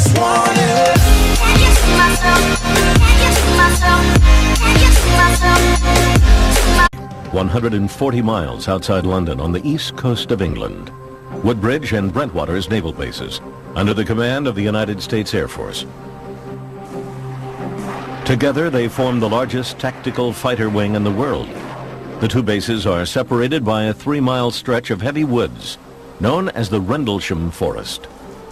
just want it. Can you see myself? Can you see myself? Can you see myself? 140 miles outside London on the east coast of England, Woodbridge and Brentwater's naval bases, under the command of the United States Air Force. Together, they form the largest tactical fighter wing in the world. The two bases are separated by a 3-mile stretch of heavy woods, known as the Rendlesham Forest,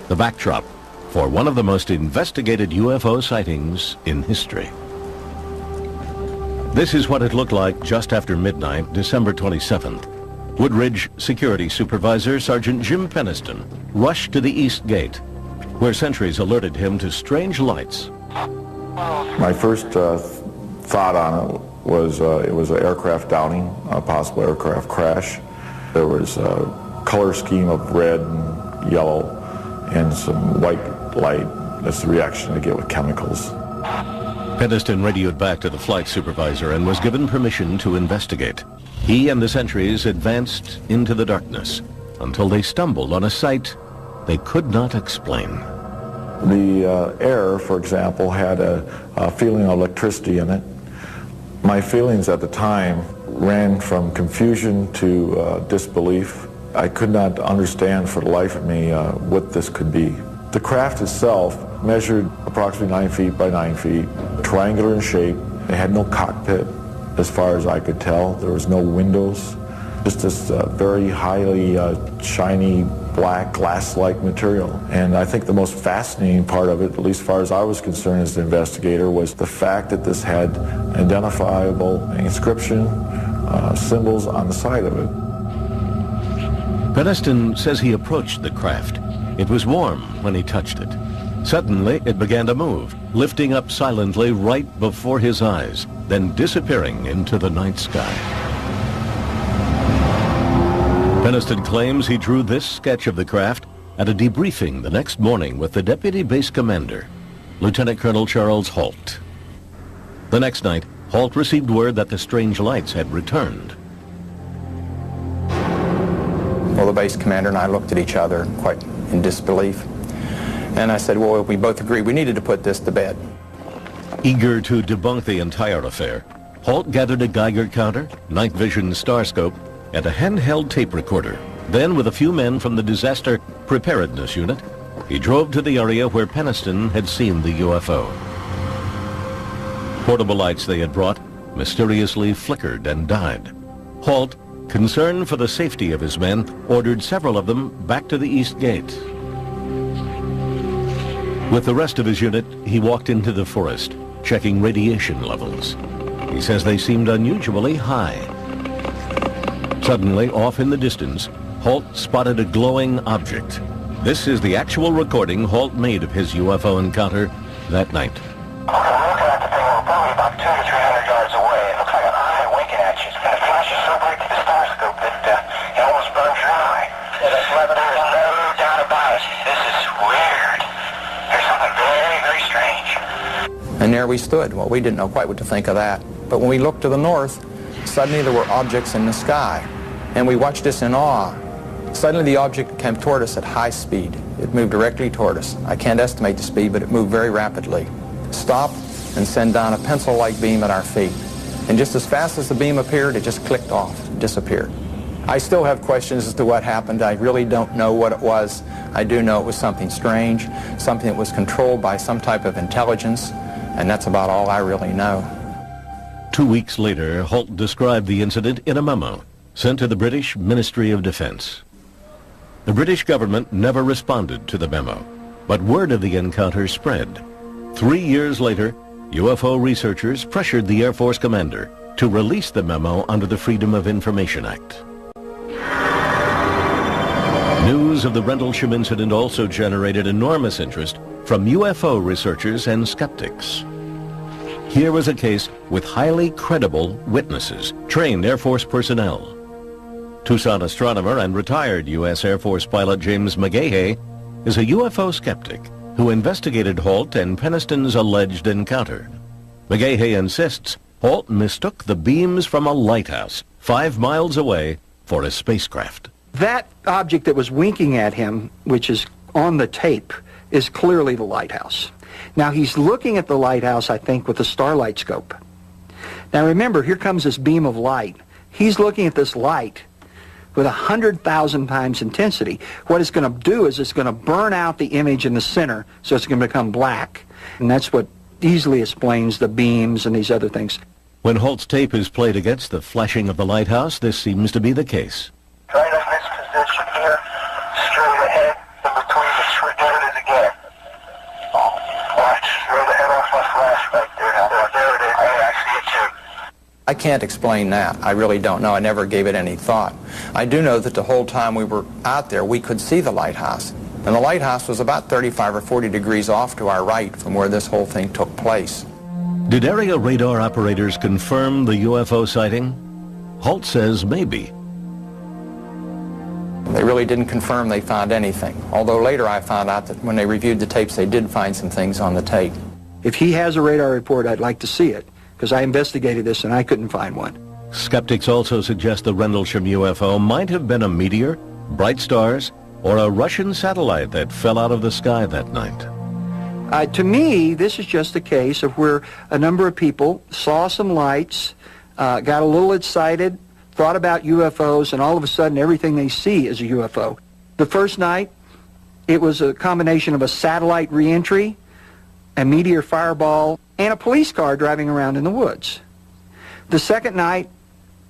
the backdrop for one of the most investigated UFO sightings in history. This is what it looked like just after midnight, December 27th. Woodridge Security Supervisor Sergeant Jim Peniston rushed to the East Gate, where sentries alerted him to strange lights. My first thought on it was an aircraft downing, a possible aircraft crash. There was a color scheme of red and yellow and some white light. That's the reaction I get with chemicals. Peniston radioed back to the flight supervisor and was given permission to investigate. He and the sentries advanced into the darkness until they stumbled on a sight they could not explain. The air, for example, had a feeling of electricity in it. My feelings at the time ran from confusion to disbelief. I could not understand for the life of me what this could be. The craft itself measured approximately 9 feet by 9 feet, triangular in shape. It had no cockpit as far as I could tell. There was no windows, just this very highly shiny black glass-like material. And I think the most fascinating part of it, at least as far as I was concerned as an investigator, was the fact that this had identifiable inscription, symbols on the side of it. Peniston says he approached the craft. It was warm when he touched it. Suddenly, it began to move, lifting up silently right before his eyes, then disappearing into the night sky. Peniston claims he drew this sketch of the craft at a debriefing the next morning with the Deputy Base Commander, Lieutenant Colonel Charles Halt. The next night, Halt received word that the strange lights had returned. Well, the base commander and I looked at each other quite in disbelief. And I said, well, we both agreed we needed to put this to bed. Eager to debunk the entire affair, Halt gathered a Geiger counter, night vision starscope, and a handheld tape recorder. Then, with a few men from the Disaster Preparedness Unit, he drove to the area where Peniston had seen the UFO. Portable lights they had brought mysteriously flickered and died. Halt, concerned for the safety of his men, ordered several of them back to the East Gate. With the rest of his unit, he walked into the forest, checking radiation levels. He says they seemed unusually high. Suddenly, off in the distance, Halt spotted a glowing object. This is the actual recording Halt made of his UFO encounter that night. Okay, we're looking at the thing. We're probably about 200 to 300 yards away. It looks like an eye winking at you. And it flashes so bright to the starscope that it almost burns your eye. There's no doubt about it. This is weird. There's something very, very strange. And there we stood. Well, we didn't know quite what to think of that. But when we looked to the north, suddenly there were objects in the sky. And we watched this in awe. Suddenly the object came toward us at high speed. It moved directly toward us. I can't estimate the speed, but it moved very rapidly. Stopped and sent down a pencil-like beam at our feet. And just as fast as the beam appeared, it just clicked off, disappeared. I still have questions as to what happened. I really don't know what it was. I do know it was something strange, something that was controlled by some type of intelligence, and that's about all I really know. 2 weeks later, Halt described the incident in a memo sent to the British Ministry of Defense. The British government never responded to the memo, but word of the encounter spread. 3 years later, UFO researchers pressured the Air Force commander to release the memo under the Freedom of Information Act. News of the Rendlesham incident also generated enormous interest from UFO researchers and skeptics. Here was a case with highly credible witnesses, trained Air Force personnel. Tucson astronomer and retired U.S. Air Force pilot James McGahey is a UFO skeptic who investigated Halt and Peniston's alleged encounter. McGahey insists Halt mistook the beams from a lighthouse 5 miles away for a spacecraft. That object that was winking at him, which is on the tape, is clearly the lighthouse. Now he's looking at the lighthouse, I think, with a starlight scope. Now remember, here comes this beam of light. He's looking at this light with 100,000 times intensity. What it's going to do is it's going to burn out the image in the center, so it's going to become black. And that's what easily explains the beams and these other things. When Holt's tape is played against the flashing of the lighthouse, this seems to be the case. Right in this position here, straight ahead, in between the tree, there it is again. Watch, straight ahead off my flash right there. There it is. I see it too. I can't explain that. I really don't know. I never gave it any thought. I do know that the whole time we were out there, we could see the lighthouse. And the lighthouse was about 35 or 40 degrees off to our right from where this whole thing took place. Did area radar operators confirm the UFO sighting? Holt says maybe. They really didn't confirm they found anything. Although later I found out that when they reviewed the tapes, they did find some things on the tape. If he has a radar report, I'd like to see it, because I investigated this and I couldn't find one. Skeptics also suggest the Rendlesham UFO might have been a meteor, bright stars, or a Russian satellite that fell out of the sky that night. To me, this is just a case of where a number of people saw some lights, got a little excited, thought about UFOs, and all of a sudden everything they see is a UFO. The first night, it was a combination of a satellite reentry, a meteor fireball, and a police car driving around in the woods. The second night,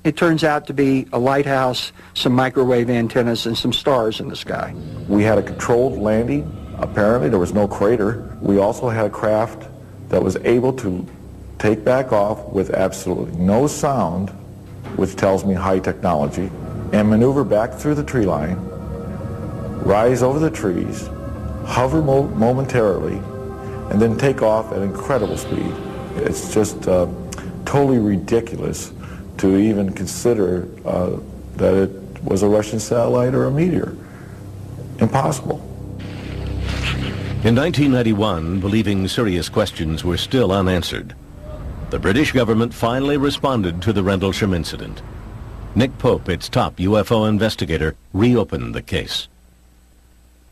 it turns out to be a lighthouse, some microwave antennas, and some stars in the sky. We had a controlled landing. Apparently there was no crater. We also had a craft that was able to take back off with absolutely no sound, which tells me high technology, and maneuver back through the tree line, rise over the trees, hover momentarily, and then take off at incredible speed. It's just totally ridiculous to even consider that it was a Russian satellite or a meteor. Impossible. In 1991, believing serious questions were still unanswered, the British government finally responded to the Rendlesham incident. Nick Pope, its top UFO investigator, reopened the case.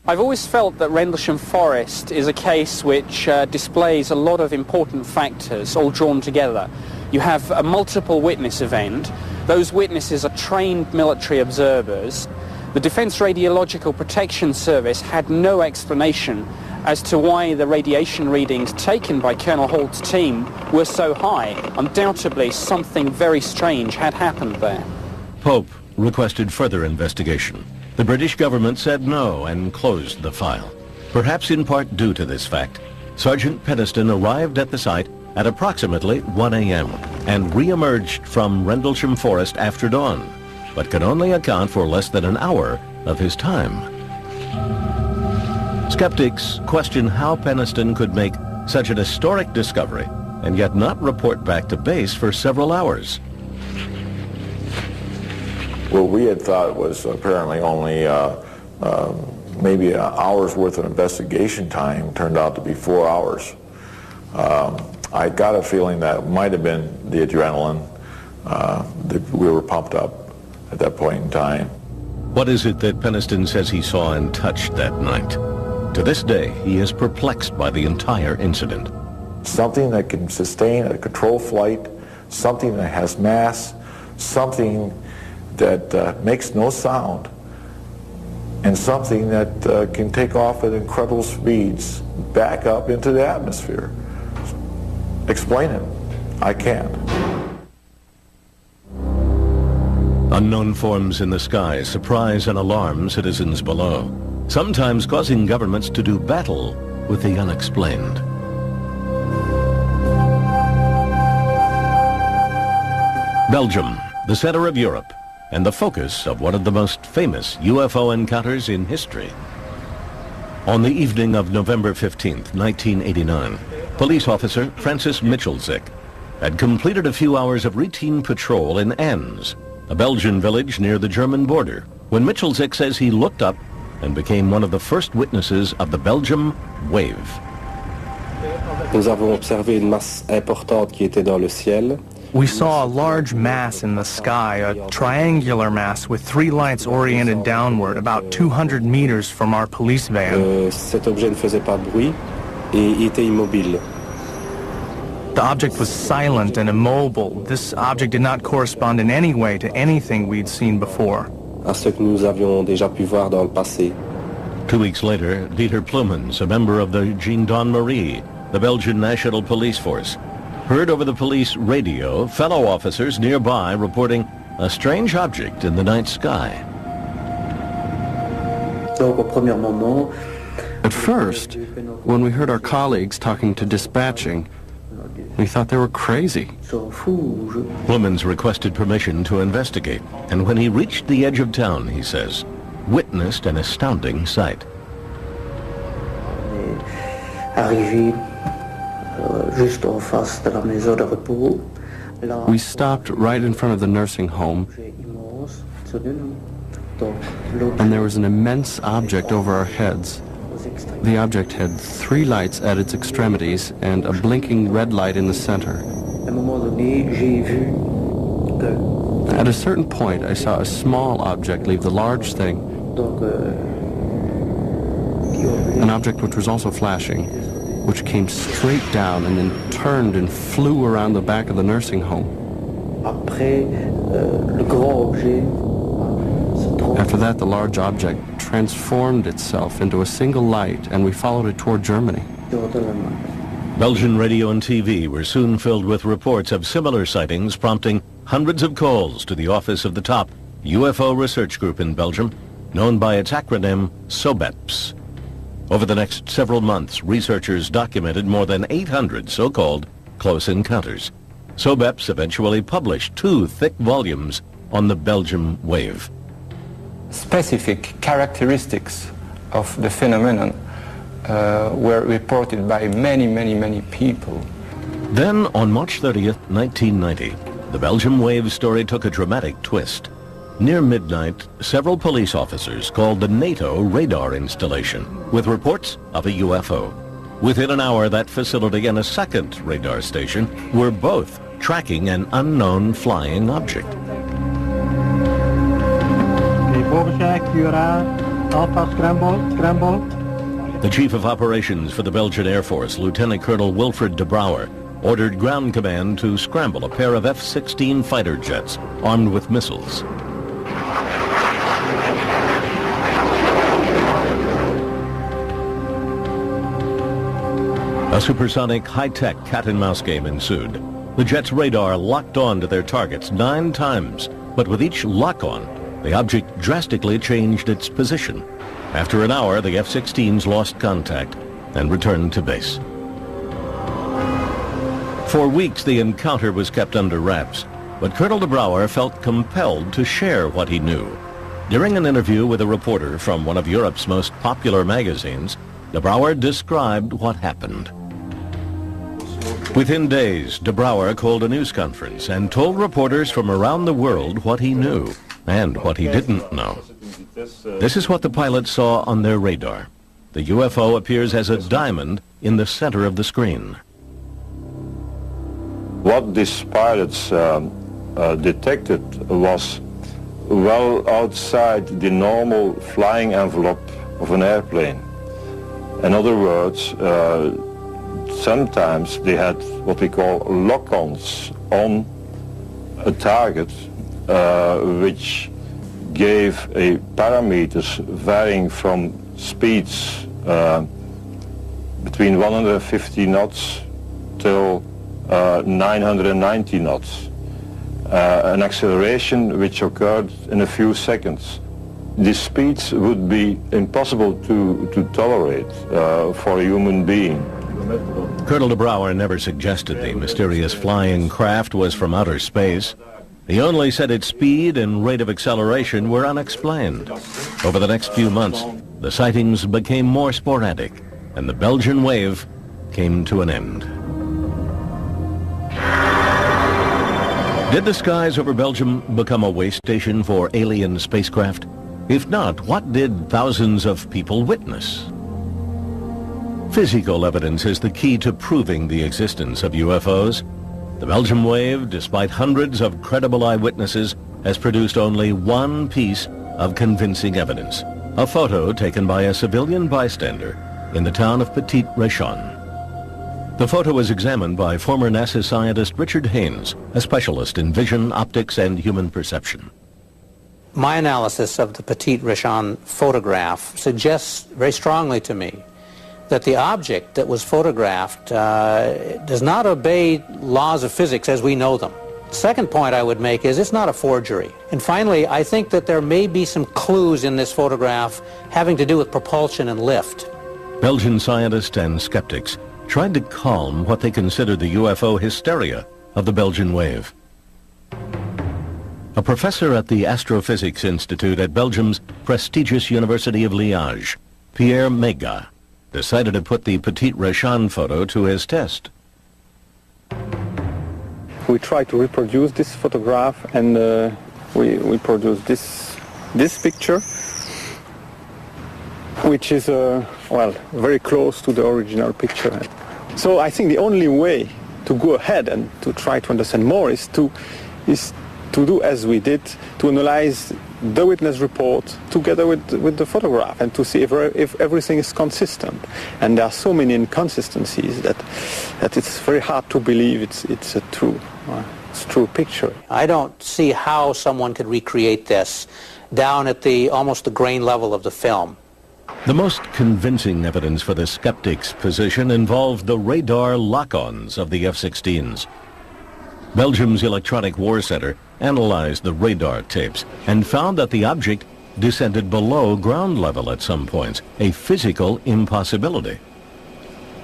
I've always felt that Rendlesham Forest is a case which displays a lot of important factors all drawn together. You have a multiple witness event. Those witnesses are trained military observers. The Defense Radiological Protection Service had no explanation as to why the radiation readings taken by Colonel Holt's team were so high. Undoubtedly, something very strange had happened there. Pope requested further investigation. The British government said no and closed the file. Perhaps in part due to this fact, Sergeant Peniston arrived at the site at approximately 1 a.m. and re-emerged from Rendlesham Forest after dawn, but could only account for less than an hour of his time. Skeptics question how Peniston could make such an historic discovery and yet not report back to base for several hours. What we had thought was apparently only maybe an hour's worth of investigation time turned out to be 4 hours. I got a feeling that it might have been the adrenaline that we were pumped up at that point in time. What is it that Peniston says he saw and touched that night? To this day, he is perplexed by the entire incident. Something that can sustain a controlled flight, something that has mass, something that makes no sound, and something that can take off at incredible speeds back up into the atmosphere. Explain it. I can't. Unknown forms in the sky surprise and alarm citizens below, sometimes causing governments to do battle with the unexplained. Belgium, the center of Europe, and the focus of one of the most famous UFO encounters in history. On the evening of November 15th, 1989, police officer Francis Michelzik had completed a few hours of routine patrol in Enns, a Belgian village near the German border, when Michelzik says he looked up and became one of the first witnesses of the Belgium wave. Nous avons observé une masse importante qui était dans le ciel. We saw a large mass in the sky, a triangular mass with 3 lights oriented downward, about 200 meters from our police van. Cet objet ne faisait pas bruit et il était immobile. The object was silent and immobile. This object did not correspond in any way to anything we'd seen before. À ce que nous avions déjà pu voir dans le passé. 2 weeks later, Dieter Plumens, a member of the Gendarmerie, the Belgian National Police Force, heard over the police radio fellow officers nearby reporting a strange object in the night sky. At first, when we heard our colleagues talking to dispatching, we thought they were crazy. Plumens requested permission to investigate, and when he reached the edge of town, he says, witnessed an astounding sight. We stopped right in front of the nursing home, and there was an immense object over our heads. The object had 3 lights at its extremities and a blinking red light in the center. At a certain point, I saw a small object leave the large thing, an object which was also flashing, which came straight down and then turned and flew around the back of the nursing home. After that, the large object transformed itself into a single light, and we followed it toward Germany. Belgian radio and TV were soon filled with reports of similar sightings, prompting hundreds of calls to the office of the top UFO research group in Belgium, known by its acronym SOBEPS. Over the next several months, researchers documented more than 800 so-called close encounters. SOBEPS eventually published 2 thick volumes on the Belgium wave. Specific characteristics of the phenomenon were reported by many people. Then, on March 30th, 1990, the Belgium wave story took a dramatic twist. Near midnight, several police officers called the NATO radar installation with reports of a UFO. Within an hour, that facility and a second radar station were both tracking an unknown flying object. The chief of operations for the Belgian Air Force, Lieutenant Colonel Wilfred de Brouwer, ordered ground command to scramble a pair of F-16 fighter jets armed with missiles. A supersonic high-tech cat-and-mouse game ensued. The jet's radar locked on to their targets 9 times, but with each lock-on, the object drastically changed its position. After an hour, the F-16s lost contact and returned to base. For weeks, the encounter was kept under wraps, but Colonel de Brouwer felt compelled to share what he knew. During an interview with a reporter from one of Europe's most popular magazines, de Brouwer described what happened. Within days, de Brouwer called a news conference and told reporters from around the world what he knew and what he didn't know. This is what the pilots saw on their radar. The UFO appears as a diamond in the center of the screen. What these pilots detected was well outside the normal flying envelope of an airplane. In other words, sometimes they had what we call lock-ons on a target, which gave a parameters varying from speeds between 150 knots till 990 knots, an acceleration which occurred in a few seconds. These speeds would be impossible to tolerate for a human being. Colonel de Brouwer never suggested the mysterious flying craft was from outer space. He only said its speed and rate of acceleration were unexplained. Over the next few months, the sightings became more sporadic, and the Belgian wave came to an end. Did the skies over Belgium become a way station for alien spacecraft? If not, what did thousands of people witness? Physical evidence is the key to proving the existence of UFOs. The Belgium wave, despite hundreds of credible eyewitnesses, has produced only one piece of convincing evidence. A photo taken by a civilian bystander in the town of Petit Rechon. The photo was examined by former NASA scientist Richard Haynes, a specialist in vision, optics, and human perception. My analysis of the Petit Rechon photograph suggests very strongly to me that the object that was photographed does not obey laws of physics as we know them. The second point I would make is it's not a forgery. And finally, I think that there may be some clues in this photograph having to do with propulsion and lift. Belgian scientists and skeptics tried to calm what they considered the UFO hysteria of the Belgian wave. A professor at the Astrophysics Institute at Belgium's prestigious University of Liège, Pierre Mega, decided to put the Petit Rechon photo to his test. We tried to reproduce this photograph, and we produced this picture, which is well, very close to the original picture. So I think the only way to go ahead and to try to understand more is to do as we did, to analyze the witness report together with the photograph and to see if everything is consistent. And there are so many inconsistencies that it's very hard to believe it's a true picture. I don't see how someone could recreate this down at almost the grain level of the film. The most convincing evidence for the skeptics' position involved the radar lock-ons of the F-16s. Belgium's Electronic War Center analyzed the radar tapes and found that the object descended below ground level at some points, a physical impossibility.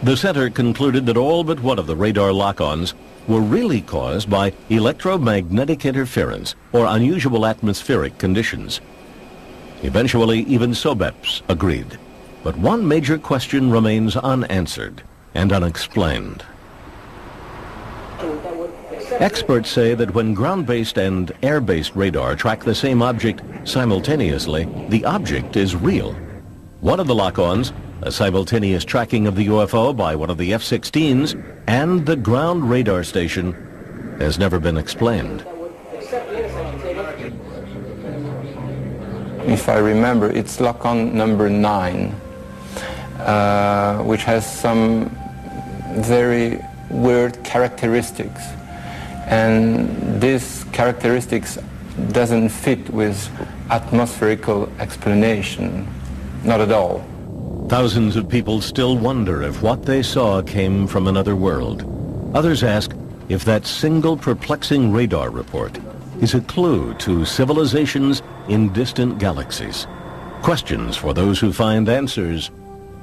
The center concluded that all but one of the radar lock-ons were really caused by electromagnetic interference or unusual atmospheric conditions. Eventually, even SOBEPS agreed. But one major question remains unanswered and unexplained. Experts say that when ground-based and air-based radar track the same object simultaneously, the object is real. One of the lock-ons, a simultaneous tracking of the UFO by one of the F-16s and the ground radar station, has never been explained. If I remember, it's lock-on number 9, which has some very weird characteristics. And these characteristics doesn't fit with atmospherical explanation, not at all. Thousands of people still wonder if what they saw came from another world. Others ask if that single perplexing radar report is a clue to civilizations in distant galaxies. Questions for those who find answers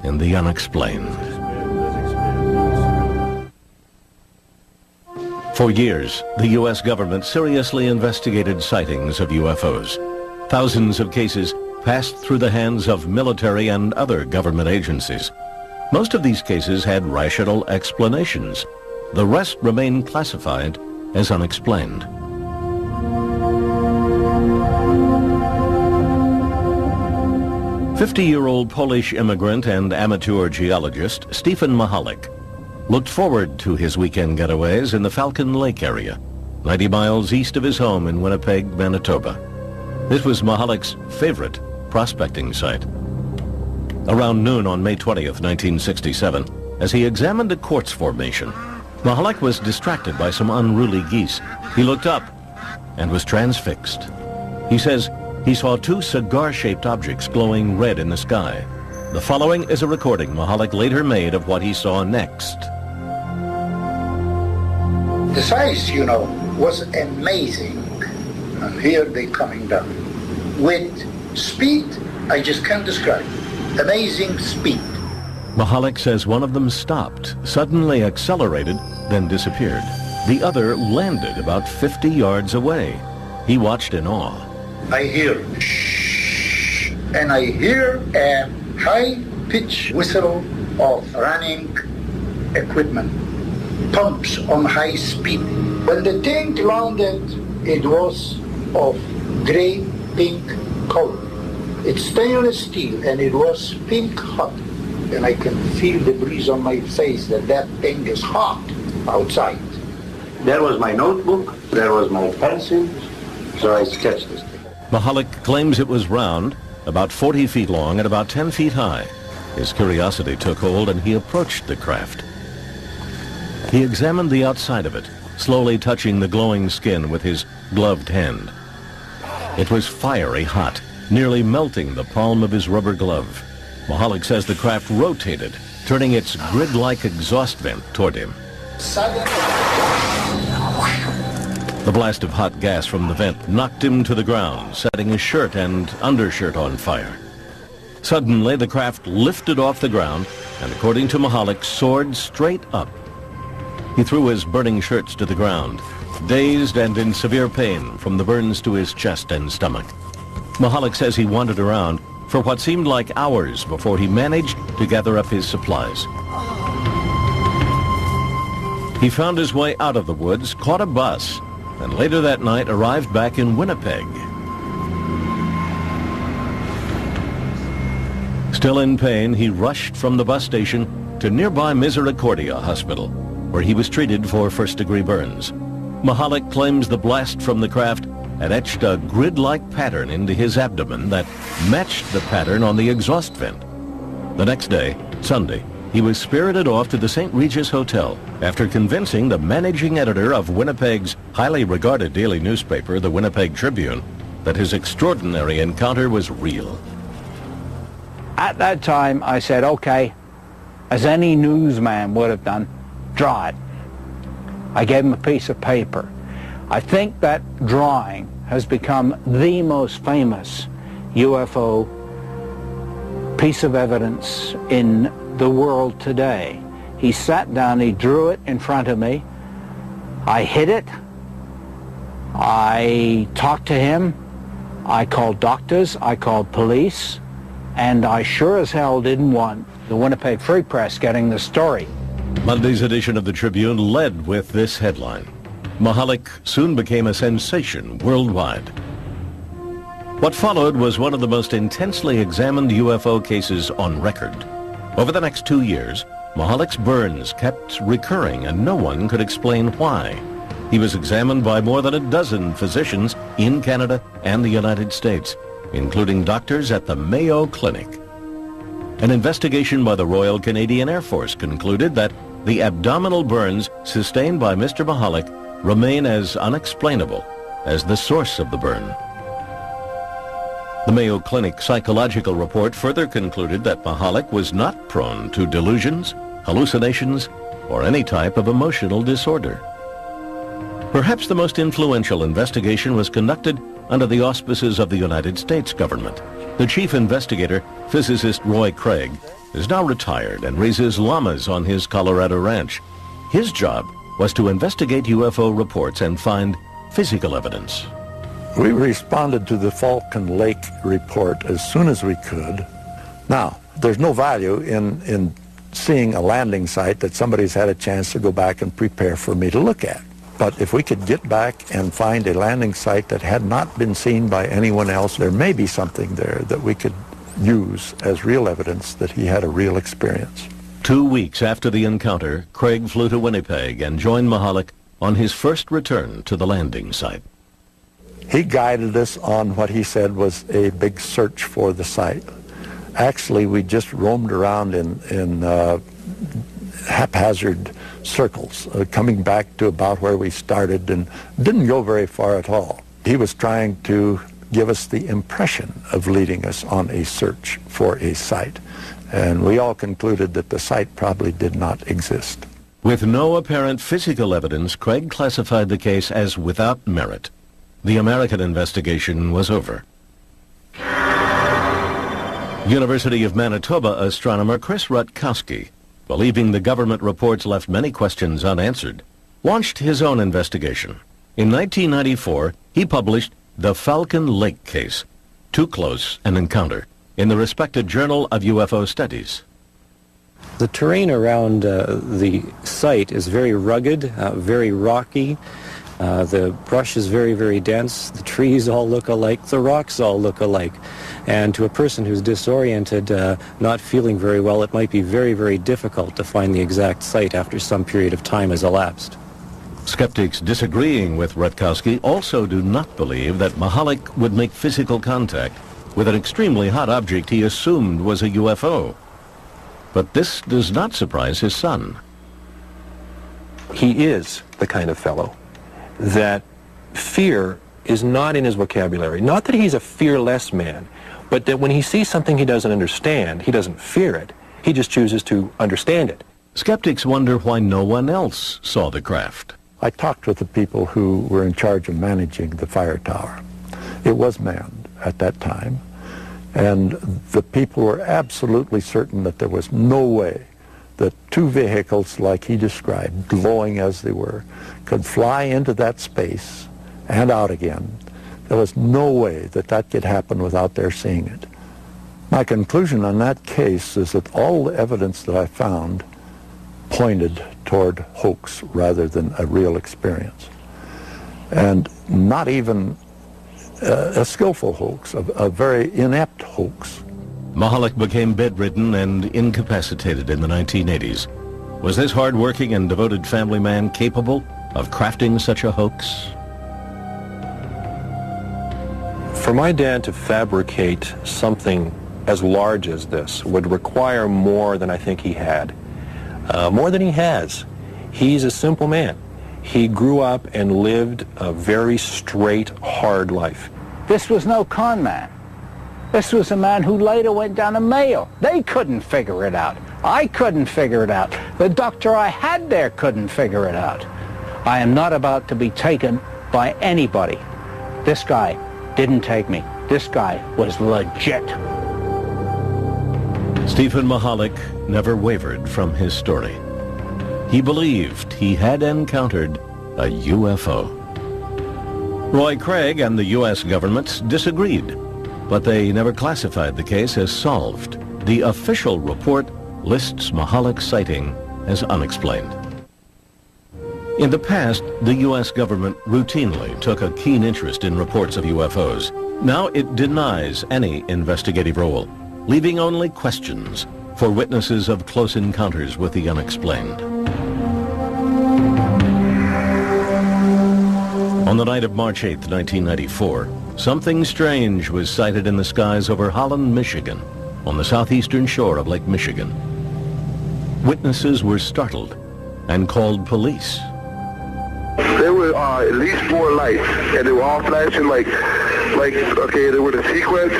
in the unexplained. For years, the U.S. government seriously investigated sightings of UFOs. Thousands of cases passed through the hands of military and other government agencies. Most of these cases had rational explanations. The rest remained classified as unexplained. "50-year-old Polish immigrant and amateur geologist Stephen Mahalik looked forward to his weekend getaways in the Falcon Lake area, 90 miles east of his home in Winnipeg, Manitoba. This was Mahalik's favorite prospecting site. Around noon on May 20th, 1967, as he examined a quartz formation, Mahalik was distracted by some unruly geese. He looked up and was transfixed. He says he saw two cigar-shaped objects glowing red in the sky. The following is a recording Mahalik later made of what he saw next. The size, was amazing. And here they're coming down. With speed, I just can't describe. Amazing speed. Mahalik says one of them stopped, suddenly accelerated, then disappeared. The other landed about 50 yards away. He watched in awe. I hear shh, and I hear a high-pitched whistle of running equipment, pumps on high speed. When the thing landed, it was of gray-pink color. It's stainless steel, and it was pink hot. And I can feel the breeze on my face that thing is hot outside. There was my notebook, there was my pencil, so I sketched this thing. Mahalik claims it was round, about 40 feet long and about 10 feet high. His curiosity took hold and he approached the craft. He examined the outside of it, slowly touching the glowing skin with his gloved hand. It was fiery hot, nearly melting the palm of his rubber glove. Mahalik says the craft rotated, turning its grid-like exhaust vent toward him. The blast of hot gas from the vent knocked him to the ground, setting his shirt and undershirt on fire. Suddenly, the craft lifted off the ground and, according to Mahalik, soared straight up. He threw his burning shirts to the ground, dazed and in severe pain from the burns to his chest and stomach. Mahalik says he wandered around for what seemed like hours before he managed to gather up his supplies. He found his way out of the woods, caught a bus, and later that night arrived back in Winnipeg. Still in pain, he rushed from the bus station to nearby Misericordia Hospital, where he was treated for first-degree burns. Mahalik claims the blast from the craft had etched a grid-like pattern into his abdomen that matched the pattern on the exhaust vent. The next day, Sunday, he was spirited off to the St. Regis Hotel after convincing the managing editor of Winnipeg's highly regarded daily newspaper, the Winnipeg Tribune, that his extraordinary encounter was real. At that time, I said, okay, as any newsman would have done, draw it. I gave him a piece of paper. I think that drawing has become the most famous UFO piece of evidence in the world today. He sat down, he drew it in front of me. I hid it. I talked to him. I called doctors. I called police. And I sure as hell didn't want the Winnipeg Free Press getting the story. Monday's edition of the Tribune led with this headline. Mahalik soon became a sensation worldwide. What followed was one of the most intensely examined UFO cases on record. Over the next 2 years, Mahalik's burns kept recurring and no one could explain why. He was examined by more than a dozen physicians in Canada and the United States, including doctors at the Mayo Clinic. An investigation by the Royal Canadian Air Force concluded that the abdominal burns sustained by Mr. Mahalik remain as unexplainable as the source of the burn. The Mayo Clinic psychological report further concluded that Mahalik was not prone to delusions, hallucinations, or any type of emotional disorder. Perhaps the most influential investigation was conducted under the auspices of the United States government. The chief investigator, physicist Roy Craig, is now retired and raises llamas on his Colorado ranch. His job was to investigate UFO reports and find physical evidence. We responded to the Falcon Lake report as soon as we could. Now, there's no value in seeing a landing site that somebody's had a chance to go back and prepare for me to look at. But if we could get back and find a landing site that had not been seen by anyone else, there may be something there that we could use as real evidence that he had a real experience. 2 weeks after the encounter, Craig flew to Winnipeg and joined Mahalik on his first return to the landing site. He guided us on what he said was a big search for the site. Actually, we just roamed around in haphazard circles, coming back to about where we started and didn't go very far at all. He was trying to give us the impression of leading us on a search for a site. And we all concluded that the site probably did not exist. With no apparent physical evidence, Craig classified the case as without merit. The American investigation was over. University of Manitoba astronomer Chris Rutkowski, believing the government reports left many questions unanswered, launched his own investigation. In 1994, he published The Falcon Lake Case, Too Close an Encounter, in the respected Journal of UFO Studies. The terrain around the site is very rugged, very rocky. The brush is very, very dense. The trees all look alike. The rocks all look alike. And to a person who's disoriented, not feeling very well, it might be very, very difficult to find the exact site after some period of time has elapsed. Skeptics disagreeing with Rutkowski also do not believe that Mahalik would make physical contact with an extremely hot object he assumed was a UFO. But this does not surprise his son. He is the kind of fellow that fear is not in his vocabulary. Not that he's a fearless man, but that when he sees something he doesn't understand, he doesn't fear it. He just chooses to understand it. Skeptics wonder why no one else saw the craft. I talked with the people who were in charge of managing the fire tower. It was manned at that time, and the people were absolutely certain that there was no way that two vehicles like he described, glowing as they were, could fly into that space and out again. There was no way that that could happen without their seeing it. My conclusion on that case is that all the evidence that I found pointed toward hoax rather than a real experience. And not even a skillful hoax, a very inept hoax. Mahalik became bedridden and incapacitated in the 1980s. Was this hard-working and devoted family man capable of crafting such a hoax? For my dad to fabricate something as large as this would require more than I think he had. More than he has. He's a simple man. He grew up and lived a very straight, hard life. This was no con man. This was a man who later went down a mail. They couldn't figure it out. I couldn't figure it out. The doctor I had there couldn't figure it out. I am not about to be taken by anybody. This guy didn't take me. This guy was legit. Stephen Mahalik never wavered from his story. He believed he had encountered a UFO. Roy Craig and the U.S. government disagreed, but they never classified the case as solved. The official report lists Mahalik's sighting as unexplained. In the past, the U.S. government routinely took a keen interest in reports of UFOs. Now it denies any investigative role, leaving only questions for witnesses of close encounters with the unexplained. On the night of March 8, 1994, something strange was sighted in the skies over Holland, Michigan, on the southeastern shore of Lake Michigan. Witnesses were startled and called police. There were at least 4 lights, and they were all flashing like okay, they were the sequence.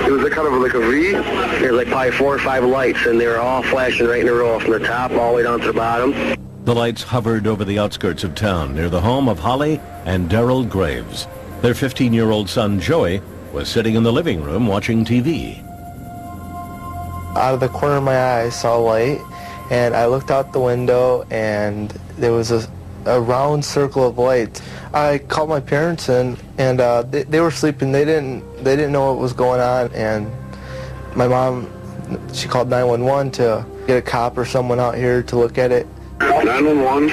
It was a kind of like a V. There's like probably 4 or 5 lights, and they were all flashing right in a row from the top all the way down to the bottom. The lights hovered over the outskirts of town near the home of Holly and Darrell Graves. Their 15-year-old son, Joey, was sitting in the living room watching TV. Out of the corner of my eye, I saw a light, and I looked out the window, and there was a round circle of light. I called my parents and they were sleeping. They didn't know what was going on, and my mom, she called 911 to get a cop or someone out here to look at it. 911.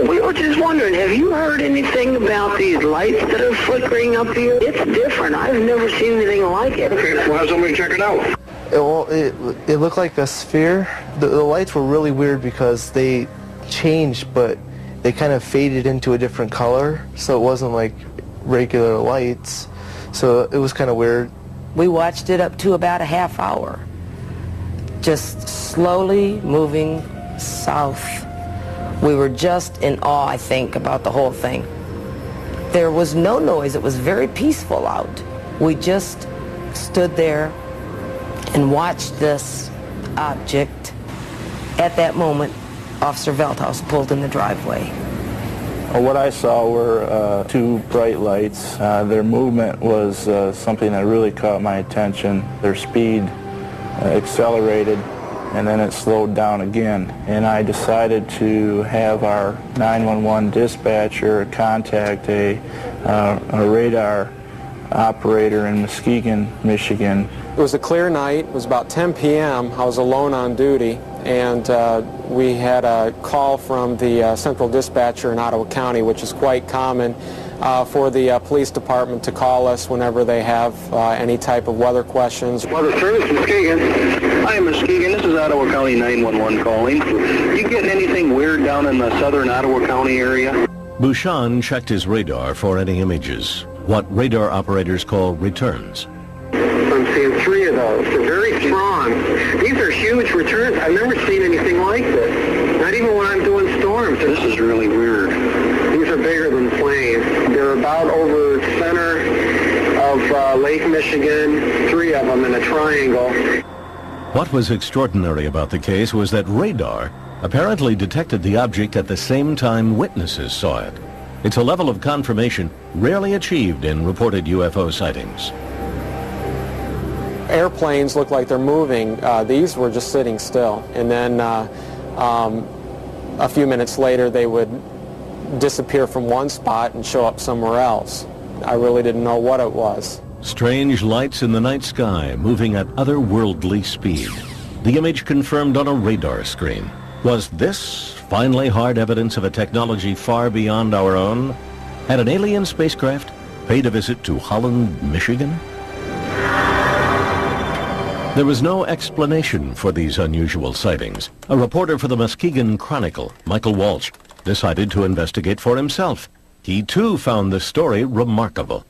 We were just wondering, have you heard anything about these lights that are flickering up here? It's different. I've never seen anything like it. Okay, we'll have somebody check it out. It looked like a sphere. The lights were really weird because they changed, but they kind of faded into a different color, so it wasn't like regular lights. So it was kind of weird. We watched it up to about a half hour, just slowly moving south. We were just in awe, I think, about the whole thing. There was no noise. It was very peaceful out. We just stood there and watched this object. At that moment, Officer Veldhuis pulled in the driveway. What I saw were 2 bright lights. Their movement was something that really caught my attention. Their speed accelerated, and then it slowed down again. And I decided to have our 911 dispatcher contact a radar operator in Muskegon, Michigan. It was a clear night. It was about 10 p.m. I was alone on duty, and we had a call from the central dispatcher in Ottawa County, which is quite common for the police department to call us whenever they have any type of weather questions. Weather Service, Muskegon. Hi, Muskegon. This is Ottawa County 911 calling. You getting anything weird down in the southern Ottawa County area? Bouchon checked his radar for any images, what radar operators call returns. I'm seeing 3 of those. They're very strong. These are huge returns. I've never seen anything like this. Not even when I'm doing storms. This is really weird. These are bigger than planes. They're about over the center of Lake Michigan, 3 of them in a triangle. What was extraordinary about the case was that radar apparently detected the object at the same time witnesses saw it. It's a level of confirmation rarely achieved in reported UFO sightings. Airplanes look like they're moving. These were just sitting still. And then a few minutes later, they would disappear from one spot and show up somewhere else. I really didn't know what it was. Strange lights in the night sky moving at otherworldly speed. The image confirmed on a radar screen. Was this finally hard evidence of a technology far beyond our own? Had an alien spacecraft paid a visit to Holland, Michigan? There was no explanation for these unusual sightings. A reporter for the Muskegon Chronicle, Michael Walsh, decided to investigate for himself. He too found the story remarkable.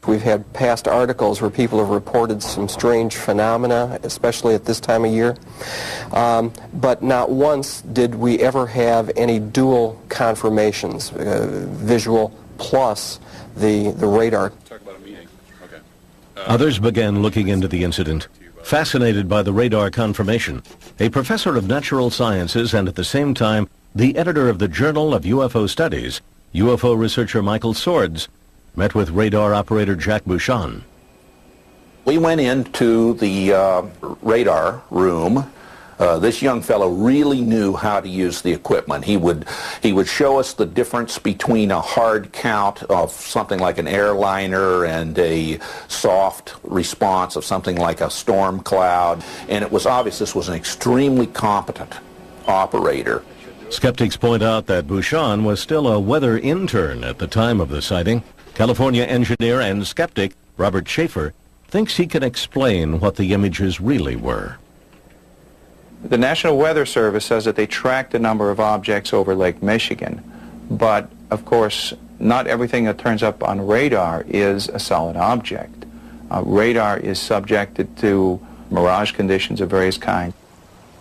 We've had past articles where people have reported some strange phenomena, especially at this time of year. But not once did we ever have any dual confirmations, visual plus the radar. Others began looking into the incident, fascinated by the radar confirmation. A professor of natural sciences and at the same time the editor of the Journal of UFO Studies, UFO researcher Michael Swords, met with radar operator Jack Bouchon. We went into the radar room. This young fellow really knew how to use the equipment. He would show us the difference between a hard count of something like an airliner and a soft response of something like a storm cloud. And it was obvious this was an extremely competent operator. Skeptics point out that Bouchon was still a weather intern at the time of the sighting. California engineer and skeptic Robert Schaefer thinks he can explain what the images really were. The National Weather Service says that they tracked a number of objects over Lake Michigan, but of course not everything that turns up on radar is a solid object. Radar is subjected to mirage conditions of various kinds.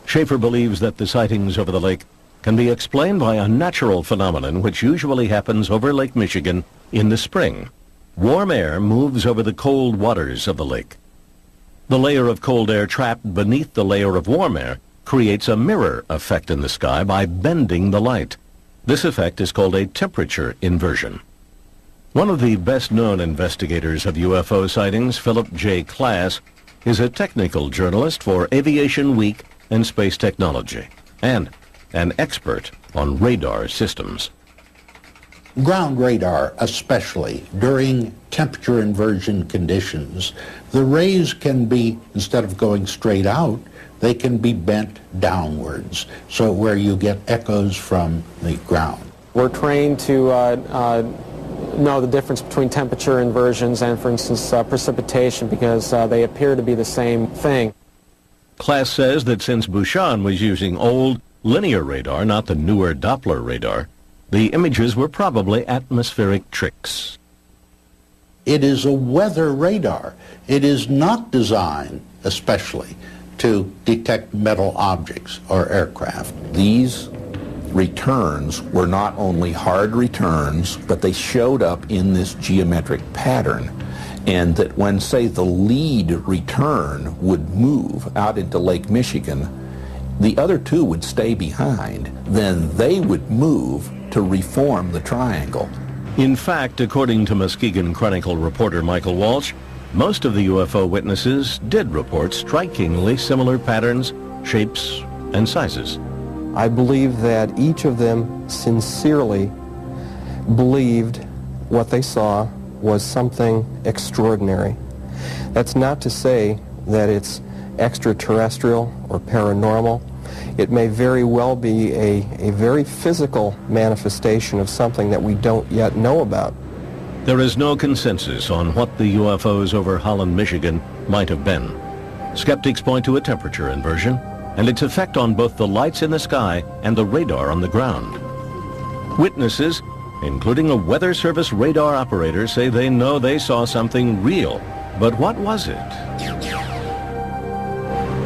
Schaefer believes that the sightings over the lake can be explained by a natural phenomenon which usually happens over Lake Michigan in the spring. Warm air moves over the cold waters of the lake. The layer of cold air trapped beneath the layer of warm air creates a mirror effect in the sky by bending the light. This effect is called a temperature inversion. One of the best-known investigators of UFO sightings, Philip J. Klass, is a technical journalist for Aviation Week and Space Technology, and an expert on radar systems. Ground radar, especially during temperature inversion conditions, the rays can be, instead of going straight out, they can be bent downwards, so where you get echoes from the ground. We're trained to know the difference between temperature inversions and, for instance, precipitation, because they appear to be the same thing. Klass says that since Bouchon was using old linear radar, not the newer Doppler radar, the images were probably atmospheric tricks. It is a weather radar. It is not designed especially to detect metal objects or aircraft. These returns were not only hard returns, but they showed up in this geometric pattern. And that when, say, the lead return would move out into Lake Michigan, the other two would stay behind. Then they would move to reform the triangle. In fact, according to Muskegon Chronicle reporter Michael Walsh, most of the UFO witnesses did report strikingly similar patterns, shapes, and sizes. I believe that each of them sincerely believed what they saw was something extraordinary. That's not to say that it's extraterrestrial or paranormal. It may very well be a very physical manifestation of something that we don't yet know about. There is no consensus on what the UFOs over Holland, Michigan might have been. Skeptics point to a temperature inversion and its effect on both the lights in the sky and the radar on the ground. Witnesses, including a Weather Service radar operator, say they know they saw something real. But what was it?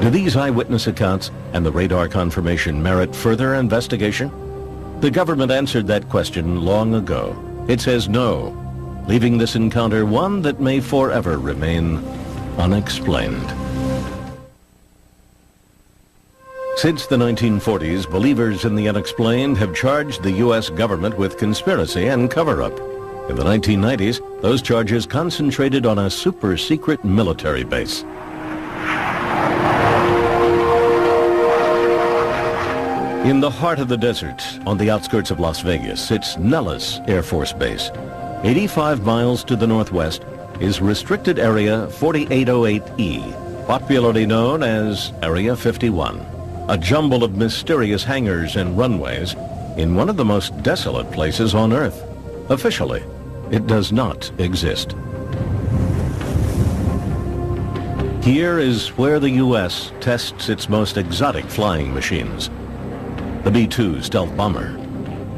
Do these eyewitness accounts and the radar confirmation merit further investigation? The government answered that question long ago. It says no, leaving this encounter one that may forever remain unexplained. Since the 1940s, believers in the unexplained have charged the U.S. government with conspiracy and cover-up. In the 1990s, those charges concentrated on a super-secret military base. In the heart of the desert, on the outskirts of Las Vegas, sits Nellis Air Force Base. 85 miles to the northwest is Restricted Area 4808E, popularly known as Area 51, a jumble of mysterious hangars and runways in one of the most desolate places on Earth. Officially, it does not exist. Here is where the U.S. tests its most exotic flying machines. The B-2 stealth bomber,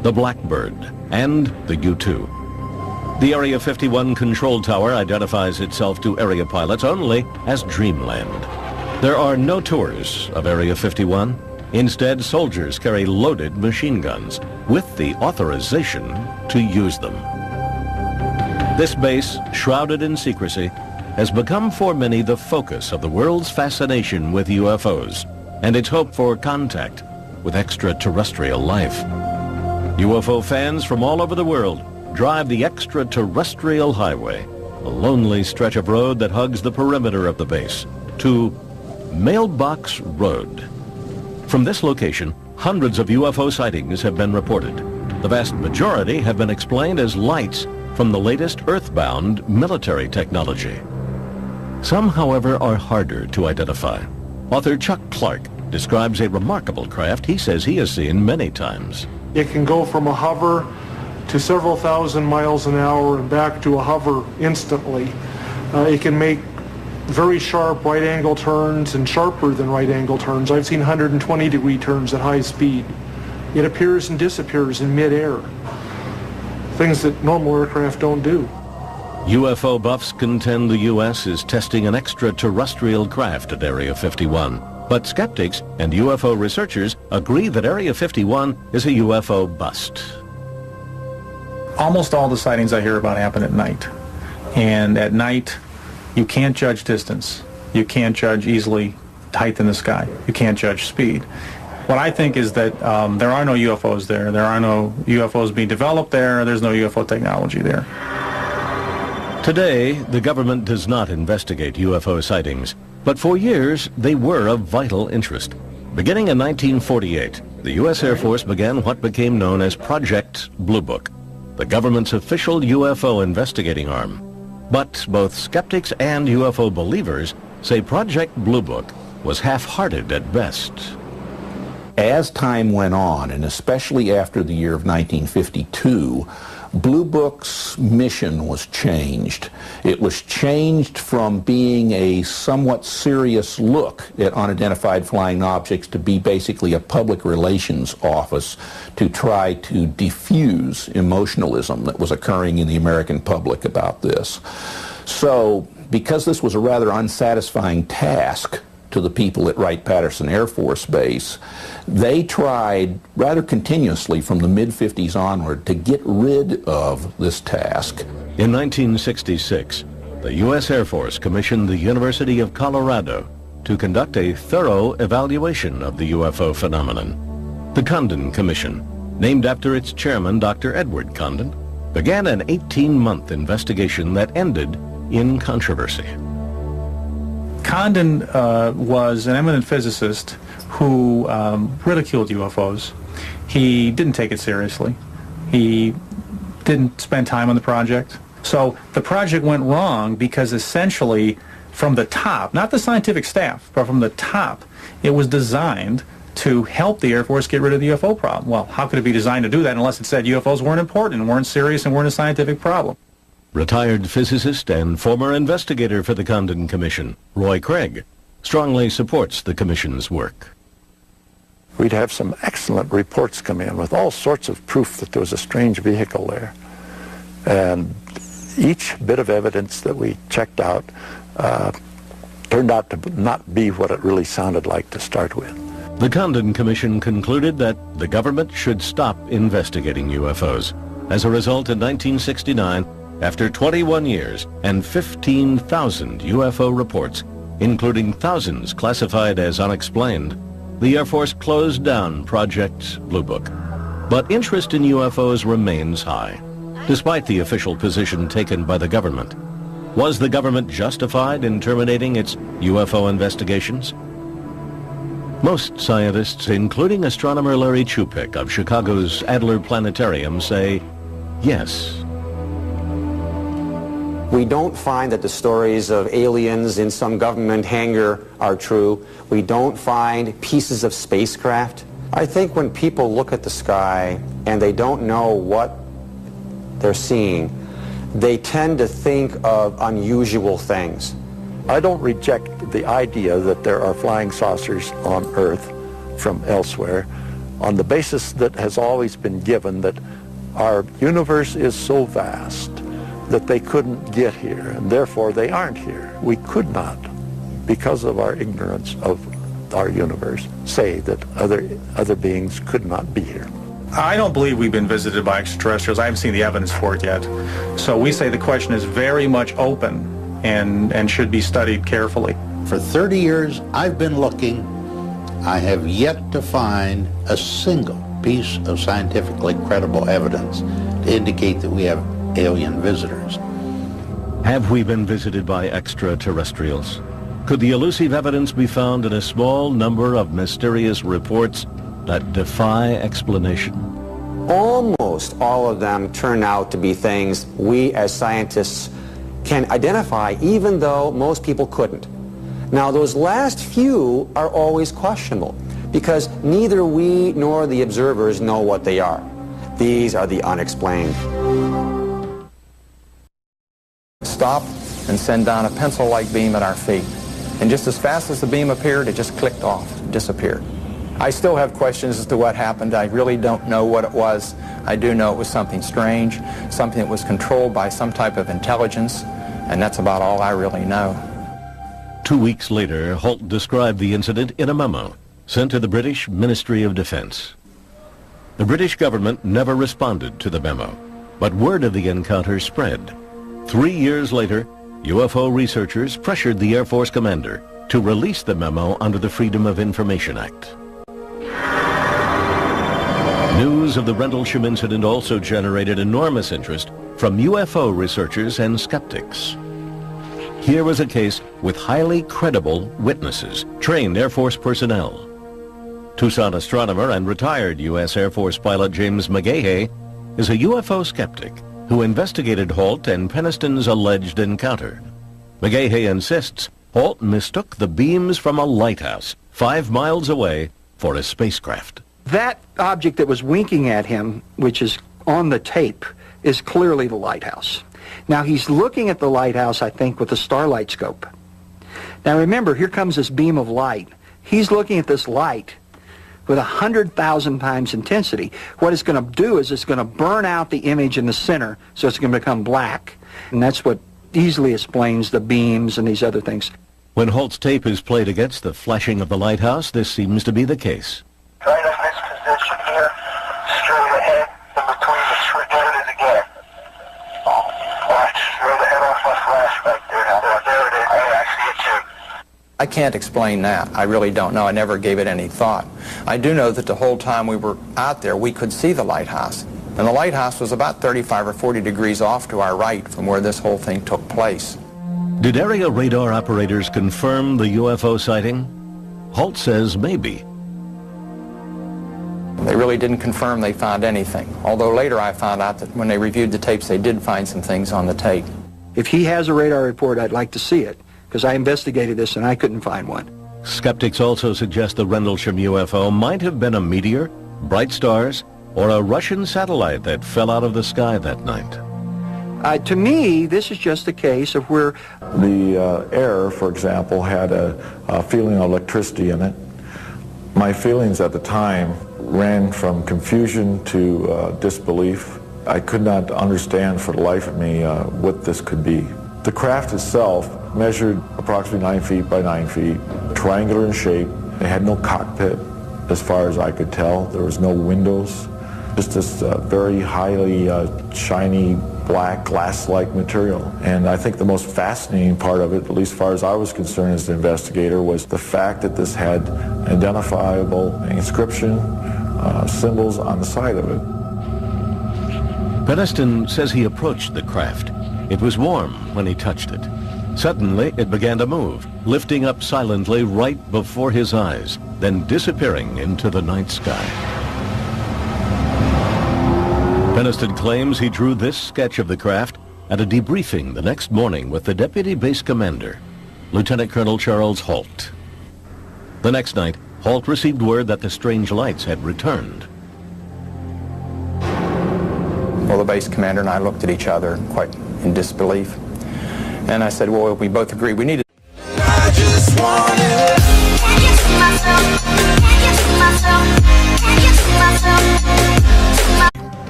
the Blackbird, and the U-2. The Area 51 control tower identifies itself to area pilots only as Dreamland. There are no tours of Area 51. Instead, soldiers carry loaded machine guns with the authorization to use them. This base, shrouded in secrecy, has become for many the focus of the world's fascination with UFOs and its hope for contact with extraterrestrial life. UFO fans from all over the world drive the extraterrestrial highway, a lonely stretch of road that hugs the perimeter of the base, to Mailbox Road. From this location, hundreds of UFO sightings have been reported. The vast majority have been explained as lights from the latest earthbound military technology. Some, however, are harder to identify. Author Chuck Clark describes a remarkable craft he says he has seen many times. It can go from a hover to several thousand miles an hour and back to a hover instantly. It can make very sharp right-angle turns and sharper than right-angle turns. I've seen 120-degree turns at high speed. It appears and disappears in mid-air, things that normal aircraft don't do. UFO buffs contend the U.S. is testing an extraterrestrial craft at Area 51. But skeptics and UFO researchers agree that Area 51 is a UFO bust. Almost all the sightings I hear about happen at night. And at night, you can't judge distance. You can't judge easily height in the sky. You can't judge speed. What I think is that there are no UFOs there. There are no UFOs being developed there. There's no UFO technology there. Today, the government does not investigate UFO sightings, but for years they were of vital interest. Beginning in 1948, the U.S. Air Force began what became known as Project Blue Book, the government's official UFO investigating arm. But both skeptics and UFO believers say Project Blue Book was half-hearted at best. As time went on, and especially after the year of 1952, Blue Book's mission was changed. It was changed from being a somewhat serious look at unidentified flying objects to be basically a public relations office to try to diffuse emotionalism that was occurring in the American public about this. So, because this was a rather unsatisfying task to the people at Wright-Patterson Air Force Base, they tried rather continuously from the mid-50s onward to get rid of this task. In 1966, the U.S. Air Force commissioned the University of Colorado to conduct a thorough evaluation of the UFO phenomenon. The Condon Commission, named after its chairman, Dr. Edward Condon, began an 18-month investigation that ended in controversy. Condon was an eminent physicist who ridiculed UFOs. He didn't take it seriously. He didn't spend time on the project. So the project went wrong because essentially from the top, not the scientific staff, but from the top, it was designed to help the Air Force get rid of the UFO problem. Well, how could it be designed to do that unless it said UFOs weren't important and weren't serious and weren't a scientific problem? Retired physicist and former investigator for the Condon Commission, Roy Craig, strongly supports the Commission's work. We'd have some excellent reports come in with all sorts of proof that there was a strange vehicle there. And each bit of evidence that we checked out turned out to not be what it really sounded like to start with. The Condon Commission concluded that the government should stop investigating UFOs. As a result, in 1969, after 21 years and 15,000 UFO reports, including thousands classified as unexplained, the Air Force closed down Project Blue Book. But interest in UFOs remains high, despite the official position taken by the government. Was the government justified in terminating its UFO investigations? Most scientists, including astronomer Larry Chupik of Chicago's Adler Planetarium, say yes. We don't find that the stories of aliens in some government hangar are true. We don't find pieces of spacecraft. I think when people look at the sky and they don't know what they're seeing, they tend to think of unusual things. I don't reject the idea that there are flying saucers on Earth from elsewhere on the basis that has always been given that our universe is so vast that they couldn't get here, and therefore they aren't here. We could not, because of our ignorance of our universe, say that other beings could not be here. I don't believe we've been visited by extraterrestrials. I haven't seen the evidence for it yet. So we say the question is very much open and should be studied carefully. For 30 years, I've been looking. I have yet to find a single piece of scientifically credible evidence to indicate that we have alien visitors. Have we been visited by extraterrestrials? Could the elusive evidence be found in a small number of mysterious reports that defy explanation? Almost all of them turn out to be things we as scientists can identify, even though most people couldn't. Now, those last few are always questionable because neither we nor the observers know what they are. These are the unexplained. Stop and send down a pencil-like beam at our feet. And just as fast as the beam appeared, it just clicked off, disappeared. I still have questions as to what happened. I really don't know what it was. I do know it was something strange, something that was controlled by some type of intelligence, and that's about all I really know. 2 weeks later, Holt described the incident in a memo sent to the British Ministry of Defense. The British government never responded to the memo, but word of the encounter spread. 3 years later, UFO researchers pressured the Air Force commander to release the memo under the Freedom of Information Act. News of the Rendlesham incident also generated enormous interest from UFO researchers and skeptics. Here was a case with highly credible witnesses, trained Air Force personnel. Tucson astronomer and retired U.S. Air Force pilot James McGahey is a UFO skeptic who investigated Holt and Peniston's alleged encounter. McGahey insists Holt mistook the beams from a lighthouse 5 miles away for a spacecraft. That object that was winking at him, which is on the tape, is clearly the lighthouse. Now he's looking at the lighthouse, I think, with a starlight scope. Now remember, here comes this beam of light. He's looking at this light with 100,000 times intensity. What it's going to do is it's going to burn out the image in the center, so it's going to become black. And that's what easily explains the beams and these other things. When Holt's tape is played against the flashing of the lighthouse, this seems to be the case. Right in this position here, straight ahead, in between the trigger and the gap. Watch, straight ahead off my flash back there. There it is. I see it too. I can't explain that. I really don't know. I never gave it any thought. I do know that the whole time we were out there, we could see the lighthouse. And the lighthouse was about 35 or 40 degrees off to our right from where this whole thing took place. Did area radar operators confirm the UFO sighting? Holt says maybe. They really didn't confirm they found anything. Although later I found out that when they reviewed the tapes, they did find some things on the tape. If he has a radar report, I'd like to see it, because I investigated this and I couldn't find one. Skeptics also suggest the Rendlesham UFO might have been a meteor, bright stars, or a Russian satellite that fell out of the sky that night. To me, this is just a case of where The air, for example, had a feeling of electricity in it. My feelings at the time ran from confusion to disbelief. I could not understand for the life of me what this could be. The craft itself measured approximately 9 feet by 9 feet, triangular in shape. It had no cockpit as far as I could tell. There was no windows, just this very highly shiny black glass-like material. And I think the most fascinating part of it, at least as far as I was concerned as an investigator, was the fact that this had identifiable inscription, symbols on the side of it. Peniston says he approached the craft. It was warm when he touched it. Suddenly, it began to move, lifting up silently right before his eyes, then disappearing into the night sky. Peniston claims he drew this sketch of the craft at a debriefing the next morning with the Deputy Base Commander, Lieutenant Colonel Charles Halt. The next night, Halt received word that the strange lights had returned. Well, the base commander and I looked at each other quite in disbelief. And I said, well, we both agreed we needed. I just wanted. Can you see myself? Can you see myself? Can you see myself?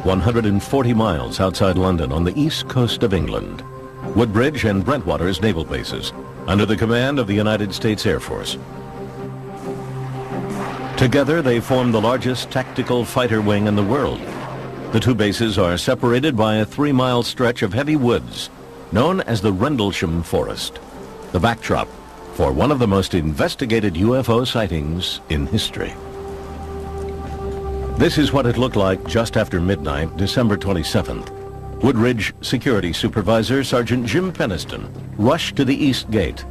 140 miles outside London on the east coast of England, Woodbridge and Brentwater's naval bases, under the command of the United States Air Force. Together, they form the largest tactical fighter wing in the world. The two bases are separated by a 3-mile stretch of heavy woods, known as the Rendlesham Forest, the backdrop for one of the most investigated UFO sightings in history. This is what it looked like just after midnight, December 27th. Woodridge Security Supervisor Sergeant Jim Peniston rushed to the East Gate,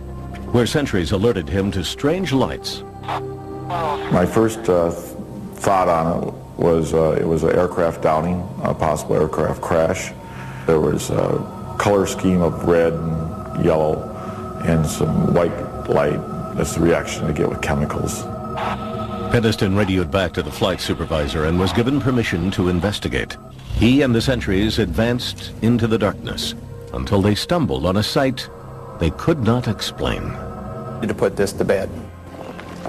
where sentries alerted him to strange lights. My first thought on it was an aircraft downing, a possible aircraft crash. There was a color scheme of red and yellow and some white light. That's the reaction I get with chemicals. Peniston radioed back to the flight supervisor and was given permission to investigate. He and the sentries advanced into the darkness until they stumbled on a sight they could not explain. To put this to bed.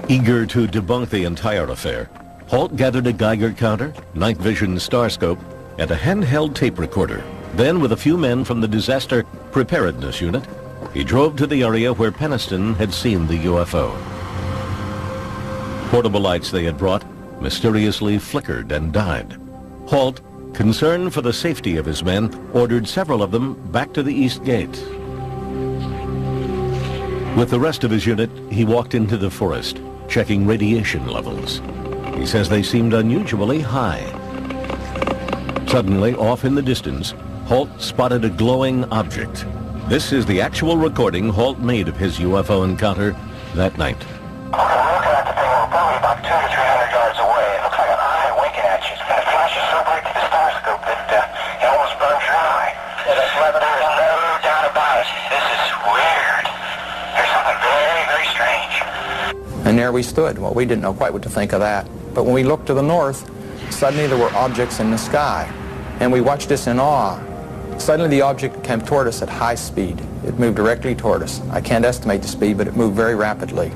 Eager to debunk the entire affair, Halt gathered a Geiger counter, night vision star scope, and a handheld tape recorder. Then, with a few men from the Disaster Preparedness Unit, he drove to the area where Peniston had seen the UFO. Portable lights they had brought mysteriously flickered and died. Halt, concerned for the safety of his men, ordered several of them back to the East Gate. With the rest of his unit, he walked into the forest, checking radiation levels. He says they seemed unusually high. Suddenly, off in the distance, Halt spotted a glowing object. This is the actual recording Halt made of his UFO encounter that night. Okay, we're looking at the thing. We're probably about 200 to 300 yards away. It looks like an eye winking at you. And it flashes so bright to the star scope that it almost burns your eye. There's no doubt about it. This is weird. There's something very, very strange. And there we stood. Well, we didn't know quite what to think of that. But when we looked to the north, suddenly there were objects in the sky. And we watched this in awe. Suddenly the object came toward us at high speed. It moved directly toward us. I can't estimate the speed, but it moved very rapidly.